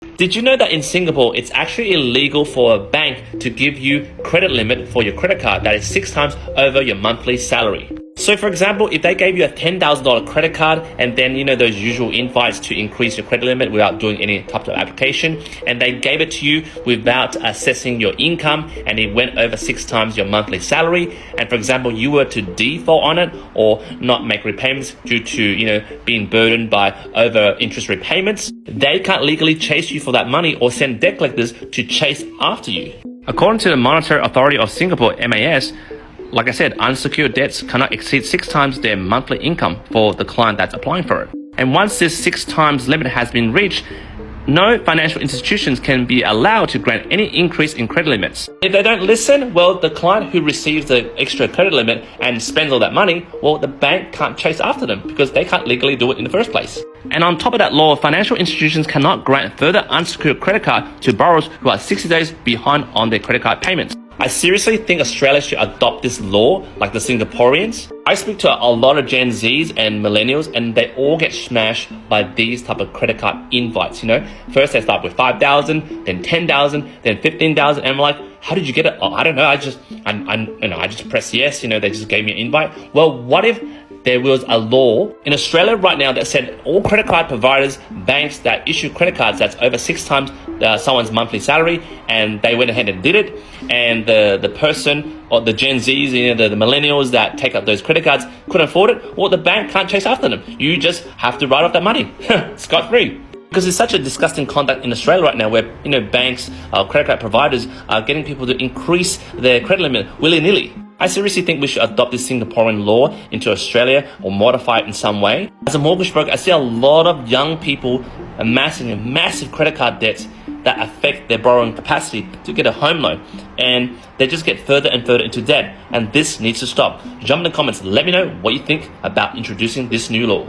Did you know that in Singapore, it's actually illegal for a bank to give you credit limit for your credit card that is 6 times over your monthly salary? So for example, if they gave you a $10,000 credit card and then, those usual invites to increase your credit limit without doing any type of application, and they gave it to you without assessing your income and it went over 6 times your monthly salary, and for example, you were to default on it or not make repayments due to, being burdened by over interest repayments, they can't legally chase you for that money or send debt collectors to chase after you. According to the Monetary Authority of Singapore, MAS, like I said, unsecured debts cannot exceed 6 times their monthly income for the client that's applying for it. And once this 6 times limit has been reached, no financial institutions can be allowed to grant any increase in credit limits. If they don't listen, well, the client who receives the extra credit limit and spends all that money, well, the bank can't chase after them because they can't legally do it in the first place. And on top of that law, financial institutions cannot grant further unsecured credit card to borrowers who are 60 days behind on their credit card payments. I seriously think Australia should adopt this law like the Singaporeans. I speak to a lot of Gen Zs and millennials and they all get smashed by these type of credit card invites, First they start with 5,000, then 10,000, then 15,000, and I'm like, how did you get it? Oh, I don't know. I just pressed yes, they just gave me an invite. Well, what if there was a law in Australia right now that said all credit card providers, banks that issue credit cards that's over 6 times someone's monthly salary, and they went ahead and did it, and the person or the Gen Zs, the millennials that take up those credit cards couldn't afford it, well, the bank can't chase after them. You just have to write off that money, scot-free. Because it's such a disgusting conduct in Australia right now where, banks, credit card providers are getting people to increase their credit limit willy-nilly. I seriously think we should adopt this Singaporean law into Australia or modify it in some way. As a mortgage broker, I see a lot of young people amassing massive credit card debts that affect their borrowing capacity to get a home loan. And they just get further and further into debt. And this needs to stop. Jump in the comments. Let me know what you think about introducing this new law.